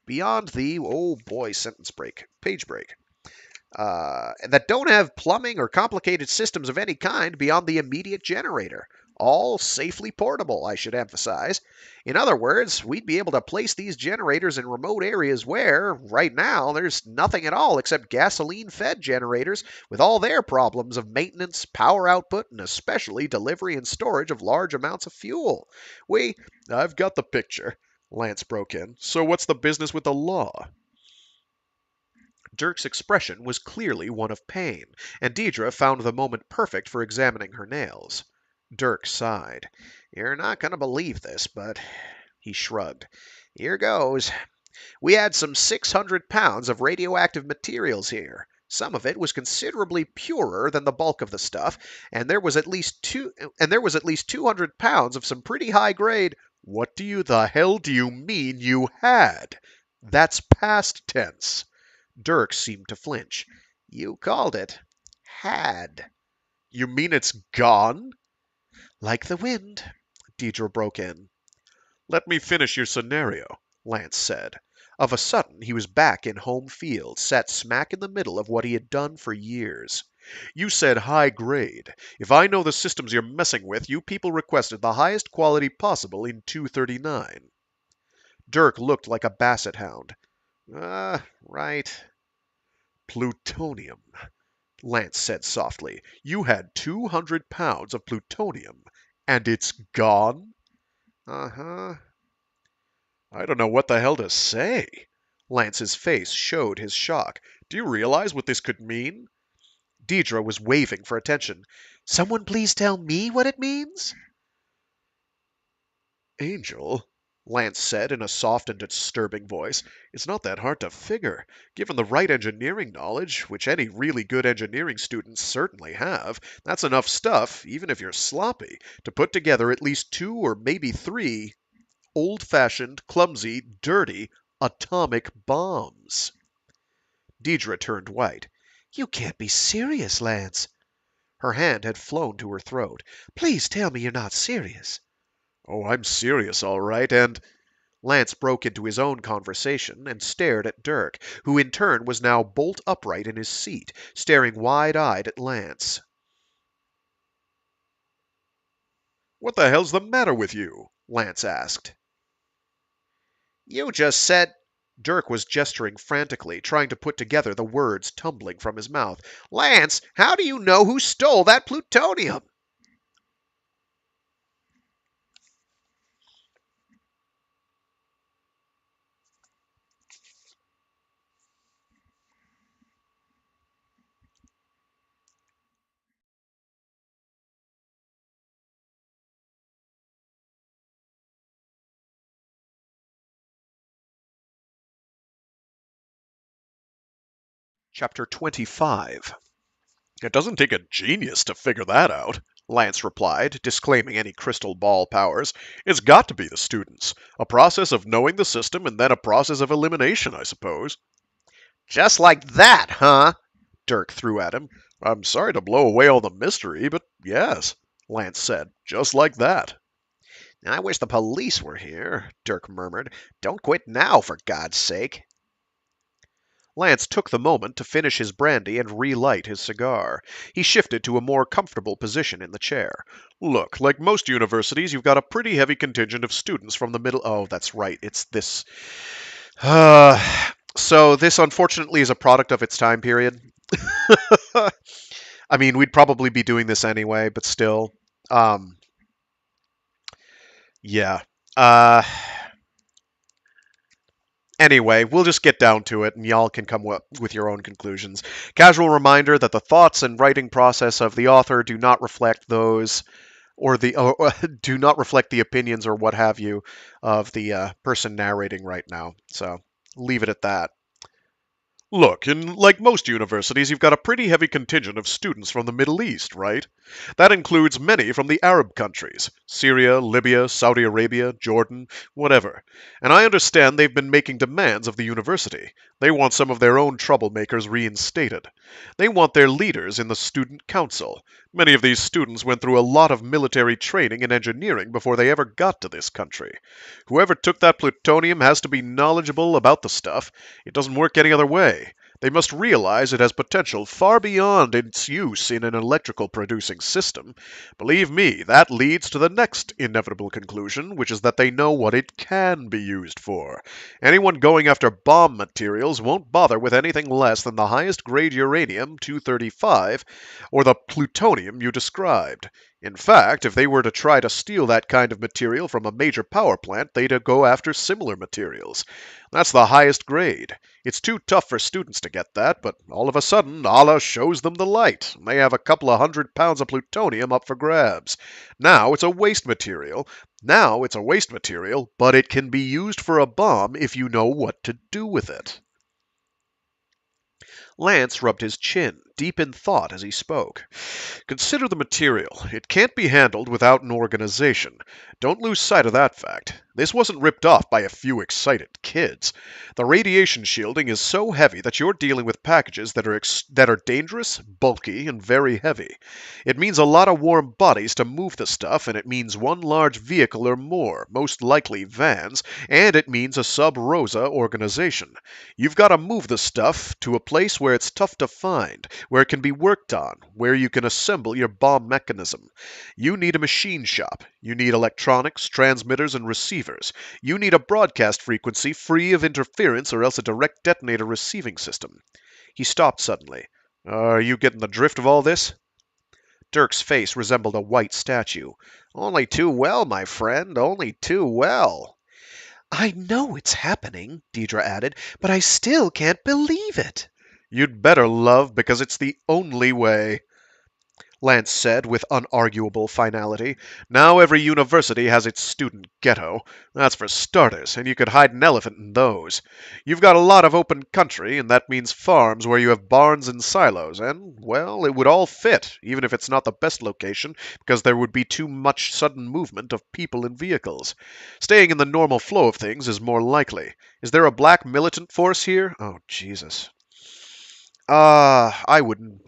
Speaker 4: beyond the, page break. That don't have plumbing or complicated systems of any kind beyond the immediate generator. All safely portable, I should emphasize. In other words, we'd be able to place these generators in remote areas where, right now, there's nothing at all except gasoline-fed generators with all their problems of maintenance, power output, and especially delivery and storage of large amounts of fuel.
Speaker 3: I've got the picture, Lance broke in. So what's the business with the law?
Speaker 2: Dirk's expression was clearly one of pain, and Deidre found the moment perfect for examining her nails. Dirk sighed.
Speaker 4: You're not going to believe this, but... He shrugged. Here goes. We had some 600 pounds of radioactive materials here. Some of it was considerably purer than the bulk of the stuff, and there was at least 200 pounds of some pretty high grade.
Speaker 3: What the hell do you mean you had? That's past tense.
Speaker 4: Dirk seemed to flinch. You called it. Had.
Speaker 3: You mean it's gone?
Speaker 2: Like the wind, Deidre broke in.
Speaker 3: Let me finish your scenario, Lance said.
Speaker 4: Of a sudden, he was back in home field, sat smack in the middle of what he had done for years.
Speaker 3: You said high grade. If I know the systems you're messing with, you people requested the highest quality possible in 239.
Speaker 4: Dirk looked like a basset hound. Right.
Speaker 3: Plutonium, Lance said softly. You had 200 pounds of plutonium, and it's gone?
Speaker 4: Uh-huh.
Speaker 3: I don't know what the hell to say. Lance's face showed his shock. Do you realize what this could mean?
Speaker 4: Deidre was waving for attention.
Speaker 2: Someone please tell me what it means?
Speaker 3: Angel, Lance said in a soft and disturbing voice, it's not that hard to figure. Given the right engineering knowledge, which any really good engineering students certainly have, that's enough stuff, even if you're sloppy, to put together at least 2 or maybe 3 old-fashioned, clumsy, dirty, atomic bombs.
Speaker 4: Deidre turned white.
Speaker 2: You can't be serious, Lance.
Speaker 4: Her hand had flown to her throat.
Speaker 2: Please tell me you're not serious.
Speaker 3: Oh, I'm serious, all right, and...
Speaker 4: Lance broke into his own conversation and stared at Dirk, who in turn was now bolt upright in his seat, staring wide-eyed at Lance.
Speaker 3: What the hell's the matter with you? Lance asked.
Speaker 4: You just said... Dirk was gesturing frantically, trying to put together the words tumbling from his mouth. Lance, how do you know who stole that plutonium?
Speaker 3: Chapter 25. It doesn't take a genius to figure that out, Lance replied, disclaiming any crystal ball powers. It's got to be the students. A process of knowing the system and then a process of elimination, I suppose.
Speaker 4: Just like that, huh? Dirk threw at him.
Speaker 3: I'm sorry to blow away all the mystery, but yes, Lance said, just like that.
Speaker 4: I wish the police were here, Dirk murmured. Don't quit now, for God's sake. Lance took the moment to finish his brandy and relight his cigar. He shifted to a more comfortable position in the chair.
Speaker 3: Look, like most universities, you've got a pretty heavy contingent of students from the middle... Oh, that's right, it's this...
Speaker 4: So this unfortunately is a product of its time period. I mean, we'd probably be doing this anyway, but still. Yeah. Anyway, we'll just get down to it, and y'all can come with your own conclusions. Casual reminder that the thoughts and writing process of the author do not reflect those, or do not reflect the opinions or what have you of the person narrating right now. So leave it at that.
Speaker 3: Look, like most universities, you've got a pretty heavy contingent of students from the Middle East, right? That includes many from the Arab countries, Syria, Libya, Saudi Arabia, Jordan, whatever. And I understand they've been making demands of the university. They want some of their own troublemakers reinstated. They want their leaders in the student council. Many of these students went through a lot of military training and engineering before they ever got to this country. Whoever took that plutonium has to be knowledgeable about the stuff. It doesn't work any other way. They must realize it has potential far beyond its use in an electrical producing system. Believe me, that leads to the next inevitable conclusion, which is that they know what it can be used for. Anyone going after bomb materials won't bother with anything less than the highest grade uranium-235 or the plutonium you described. In fact, if they were to try to steal that kind of material from a major power plant, they'd go after similar materials. That's the highest grade. It's too tough for students to get that, but all of a sudden, Allah shows them the light, and they have a couple of 100 pounds of plutonium up for grabs. Now it's a waste material, Now it's a waste material, but it can be used for a bomb if you know what to do with it. Lance rubbed his chin, deep in thought as he spoke. Consider the material. It can't be handled without an organization. Don't lose sight of that fact. This wasn't ripped off by a few excited kids. The radiation shielding is so heavy that you're dealing with packages that are dangerous, bulky, and very heavy. It means a lot of warm bodies to move the stuff, and it means one large vehicle or more, most likely vans, and it means a sub-Rosa organization. You've got to move the stuff to a place where it's tough to find, where it can be worked on, where you can assemble your bomb mechanism. You need a machine shop. You need electronics, transmitters, and receivers. You need a broadcast frequency free of interference or else a direct detonator receiving system. He stopped suddenly. Are you getting the drift of all this? Dirk's face resembled a white statue.
Speaker 4: Only too well, my friend, only too well.
Speaker 2: I know it's happening, Deidre added, but I still can't believe it.
Speaker 3: You'd better, love, because it's the only way, Lance said with unarguable finality. Now every university has its student ghetto. That's for starters, and you could hide an elephant in those. You've got a lot of open country, and that means farms where you have barns and silos, and, well, it would all fit, even if it's not the best location, because there would be too much sudden movement of people and vehicles. Staying in the normal flow of things is more likely. Is there a black militant force here? Oh, Jesus. I wouldn't.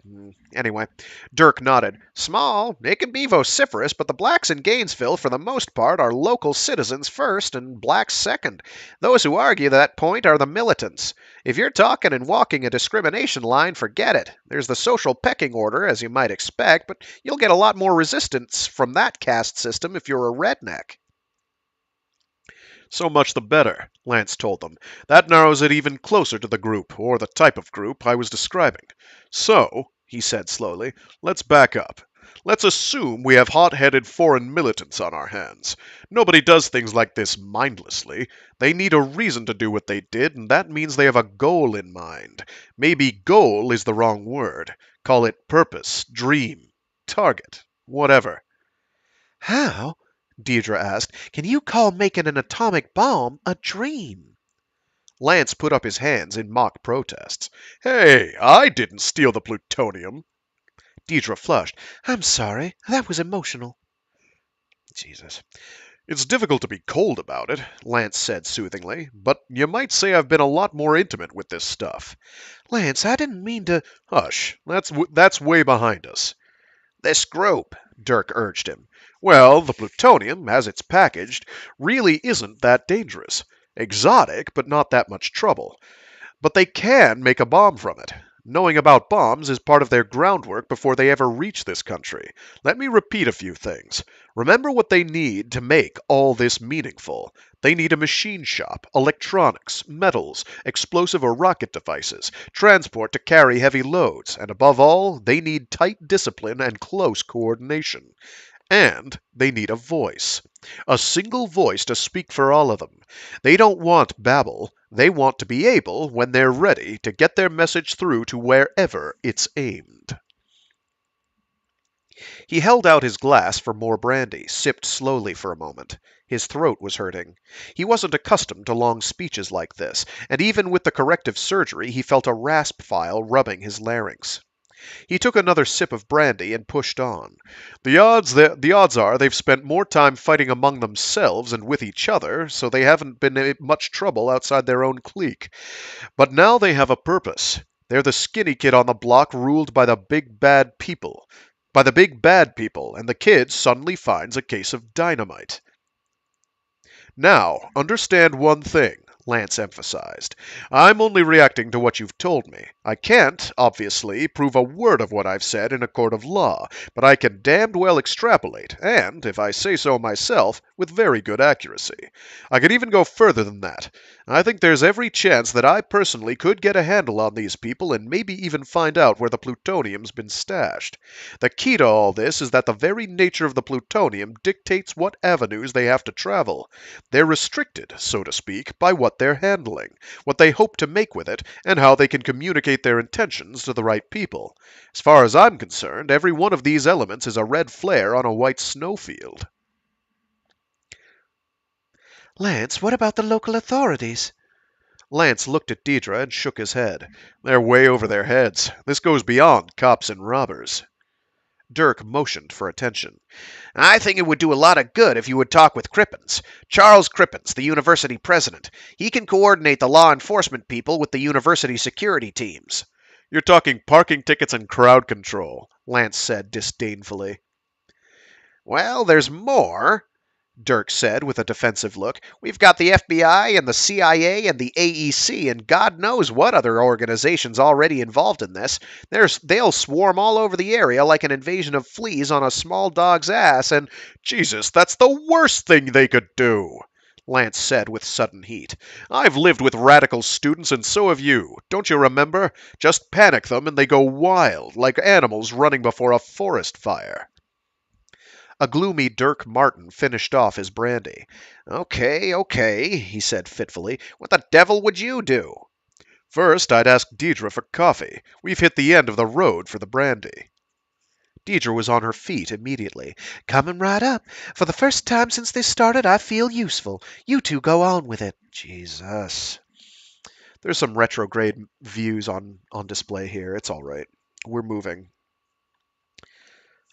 Speaker 3: Anyway, Dirk nodded.
Speaker 4: Small, it can be vociferous, but the blacks in Gainesville, for the most part, are local citizens first and blacks second. Those who argue that point are the militants. If you're talking and walking a discrimination line, forget it. There's the social pecking order, as you might expect, but you'll get a lot more resistance from that caste system if you're a redneck.
Speaker 3: So much the better, Lance told them. That narrows it even closer to the group, or the type of group, I was describing. So, he said slowly, let's back up. Let's assume we have hot-headed foreign militants on our hands. Nobody does things like this mindlessly. They need a reason to do what they did, and that means they have a goal in mind. Maybe goal is the wrong word. Call it purpose, dream, target, whatever.
Speaker 2: How, Deidre asked, can you call making an atomic bomb a dream?
Speaker 3: Lance put up his hands in mock protests. Hey, I didn't steal the plutonium.
Speaker 2: Deidre flushed. I'm sorry, that was emotional.
Speaker 3: Jesus. It's difficult to be cold about it, Lance said soothingly, but you might say I've been a lot more intimate with this stuff.
Speaker 2: Lance, I didn't mean to...
Speaker 3: Hush, that's way behind us.
Speaker 4: This group,
Speaker 3: Dirk urged him. Well, the plutonium, as it's packaged, really isn't that dangerous. Exotic, but not that much trouble. But they can make a bomb from it. Knowing about bombs is part of their groundwork before they ever reach this country. Let me repeat a few things. Remember what they need to make all this meaningful. They need a machine shop, electronics, metals, explosive or rocket devices, transport to carry heavy loads, and above all, they need tight discipline and close coordination. And they need a voice. A single voice to speak for all of them. They don't want babble. They want to be able, when they're ready, to get their message through to wherever it's aimed. He held out his glass for more brandy, sipped slowly for a moment. His throat was hurting. He wasn't accustomed to long speeches like this, and even with the corrective surgery he felt a rasp file rubbing his larynx. He took another sip of brandy and pushed on. The odds are they've spent more time fighting among themselves and with each other, so they haven't been in much trouble outside their own clique. But now they have a purpose. They're the skinny kid on the block ruled by the big bad people. By the big bad people, and the kid suddenly finds a case of dynamite. Now, understand one thing, Lance emphasized. I'm only reacting to what you've told me. I can't, obviously, prove a word of what I've said in a court of law, but I can damned well extrapolate, and, if I say so myself, with very good accuracy. I could even go further than that. I think there's every chance that I personally could get a handle on these people and maybe even find out where the plutonium's been stashed. The key to all this is that the very nature of the plutonium dictates what avenues they have to travel. They're restricted, so to speak, by what they're handling, what they hope to make with it, and how they can communicate their intentions to the right people. As far as I'm concerned, every one of these elements is a red flare on a white snowfield.
Speaker 5: Lance, what about the local authorities?
Speaker 3: Lance looked at Deidre and shook his head. They're way over their heads. This goes beyond cops and robbers.
Speaker 4: Dirk motioned for attention. I think it would do a lot of good if you would talk with Crippens. Charles Crippens, the university president. He can coordinate the law enforcement people with the university security teams.
Speaker 3: You're talking parking tickets and crowd control, Lance said disdainfully.
Speaker 4: Well, there's more, Dirk said with a defensive look. We've got the FBI and the CIA and the AEC and God knows what other organizations already involved in this. They'll swarm all over the area like an invasion of fleas on a small dog's ass and...
Speaker 3: Jesus, that's the worst thing they could do, Lance said with sudden heat. I've lived with radical students and so have you. Don't you remember? Just panic them and they go wild, like animals running before a forest fire.
Speaker 4: A gloomy Dirk Martin finished off his brandy. Okay, he said fitfully. What the devil would you do?
Speaker 3: First, I'd ask Deidre for coffee. We've hit the end of the road for the brandy.
Speaker 5: Deidre was on her feet immediately. Coming right up. For the first time since this started, I feel useful. You two go on with it.
Speaker 3: Jesus. There's some retrograde views on display here. It's all right. We're moving.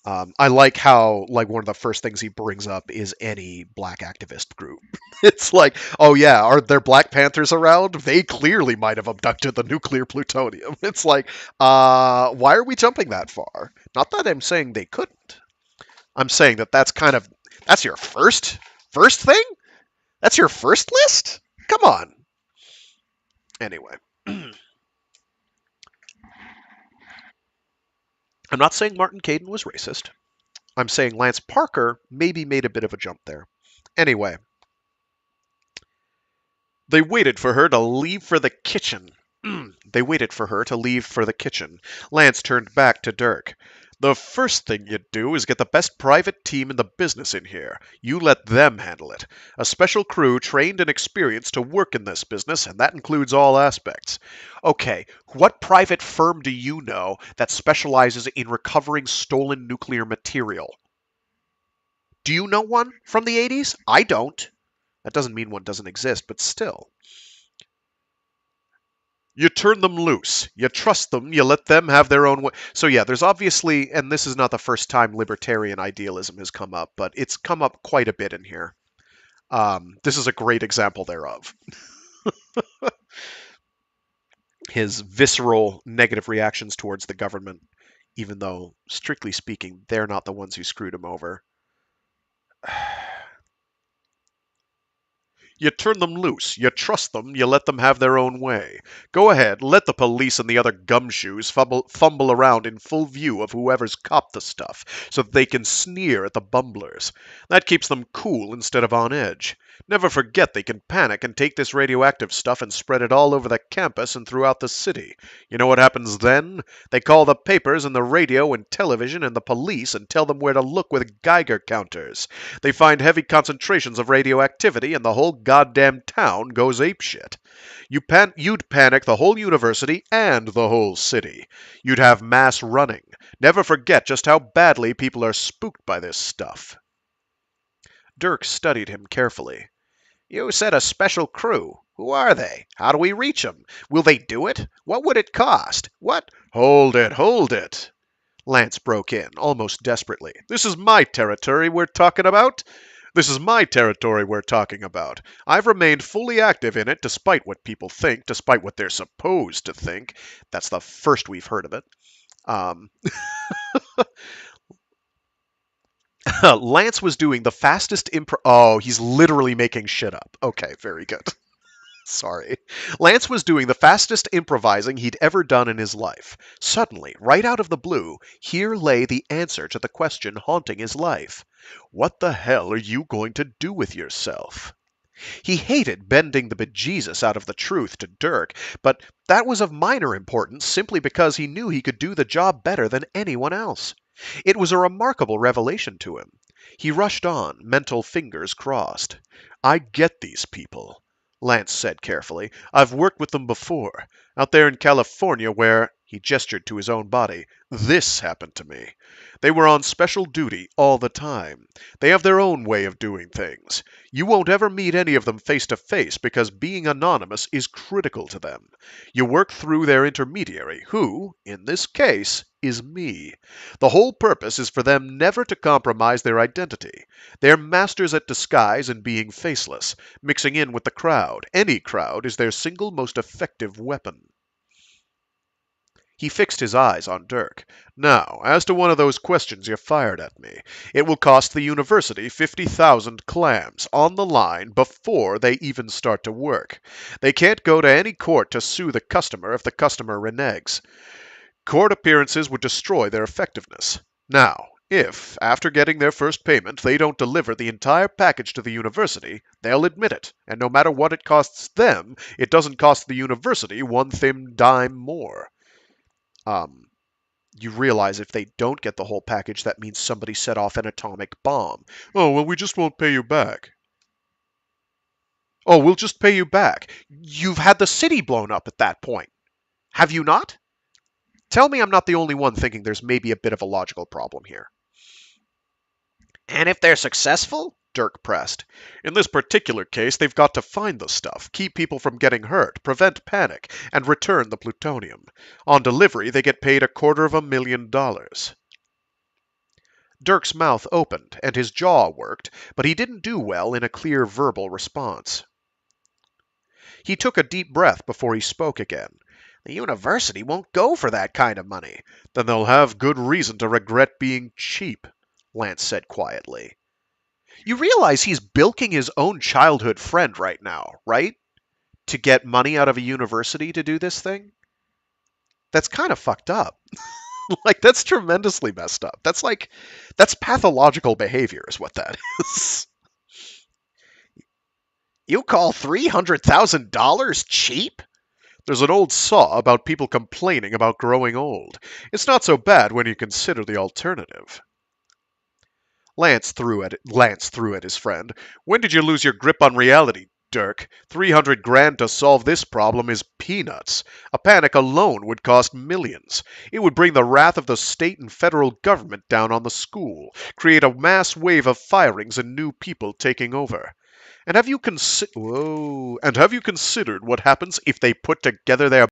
Speaker 3: I like how, like, one of the first things he brings up is any black activist group. It's like, oh yeah, are there Black Panthers around? They clearly might have abducted the nuclear plutonium. It's like, why are we jumping that far? Not that I'm saying they couldn't. I'm saying that that's your first thing? That's your first list? Come on. Anyway. I'm not saying Martin Caidin was racist. I'm saying Lance Parker maybe made a bit of a jump there. Anyway. They waited for her to leave for the kitchen. They waited for her to leave for the kitchen. Lance turned back to Dirk. The first thing you'd do is get the best private team in the business in here. You let them handle it. A special crew trained and experienced to work in this business, and that includes all aspects. Okay, what private firm do you know that specializes in recovering stolen nuclear material? Do you know one from the 80s? I don't. That doesn't mean one doesn't exist, but still. You turn them loose. You trust them. You let them have their own way. So yeah, there's obviously, and this is not the first time libertarian idealism has come up, but it's come up quite a bit in here. This is a great example thereof. His visceral negative reactions towards the government, even though, strictly speaking, they're not the ones who screwed him over. You turn them loose, you trust them, you let them have their own way. Go ahead, let the police and the other gumshoes fumble around in full view of whoever's copped the stuff, so that they can sneer at the bumblers. That keeps them cool instead of on edge. Never forget they can panic and take this radioactive stuff and spread it all over the campus and throughout the city. You know what happens then? They call the papers and the radio and television and the police and tell them where to look with Geiger counters. They find heavy concentrations of radioactivity and the whole goddamn town goes apeshit. You'd panic the whole university and the whole city. You'd have mass running. Never forget just how badly people are spooked by this stuff. Dirk studied him carefully. You said a special crew. Who are they? How do we reach them? Will they do it? What would it cost? What? Hold it. Lance broke in, almost desperately. This is my territory we're talking about. I've remained fully active in it, despite what people think, despite what they're supposed to think. That's the first we've heard of it. Lance was doing the fastest Oh, he's literally making shit up. Okay, very good. Sorry. Lance was doing the fastest improvising he'd ever done in his life. Suddenly, right out of the blue, here lay the answer to the question haunting his life. What the hell are you going to do with yourself? He hated bending the bejesus out of the truth to Dirk, but that was of minor importance simply because he knew he could do the job better than anyone else. It was a remarkable revelation to him. He rushed on, mental fingers crossed. I get these people, Lance said carefully. I've worked with them before. Out there in California where... He gestured to his own body. This happened to me. They were on special duty all the time. They have their own way of doing things. You won't ever meet any of them face to face because being anonymous is critical to them. You work through their intermediary, who, in this case, is me. The whole purpose is for them never to compromise their identity. They're masters at disguise and being faceless. Mixing in with the crowd, any crowd, is their single most effective weapon. He fixed his eyes on Dirk. Now, as to one of those questions you fired at me. It will cost the university 50,000 clams, on the line, before they even start to work. They can't go to any court to sue the customer if the customer reneges. Court appearances would destroy their effectiveness. Now, if, after getting their first payment, they don't deliver the entire package to the university, they'll admit it, and no matter what it costs them, it doesn't cost the university one thin dime more. You realize if they don't get the whole package, that means somebody set off an atomic bomb. Oh, well, we just won't pay you back. Oh, we'll just pay you back. You've had the city blown up at that point. Have you not? Tell me I'm not the only one thinking there's maybe a bit of a logical problem here.
Speaker 4: And if they're successful?
Speaker 3: Dirk pressed. In this particular case, they've got to find the stuff, keep people from getting hurt, prevent panic, and return the plutonium. On delivery, they get paid $250,000. Dirk's mouth opened, and his jaw worked, but he didn't do well in a clear verbal response. He took a deep breath before he spoke again.
Speaker 4: The university won't go for that kind of money.
Speaker 3: Then they'll have good reason to regret being cheap, Lance said quietly. You realize he's bilking his own childhood friend right now, right? To get money out of a university to do this thing? That's kind of fucked up. Like, that's tremendously messed up. That's pathological behavior is what that is.
Speaker 4: You call $300,000 cheap?
Speaker 3: There's an old saw about people complaining about growing old. It's not so bad when you consider the alternative. Lance threw at his friend. When did you lose your grip on reality, Dirk? 300 grand to solve this problem is peanuts. A panic alone would cost millions. It would bring the wrath of the state and federal government down on the school, create a mass wave of firings and new people taking over. And have you considered what happens if they put together their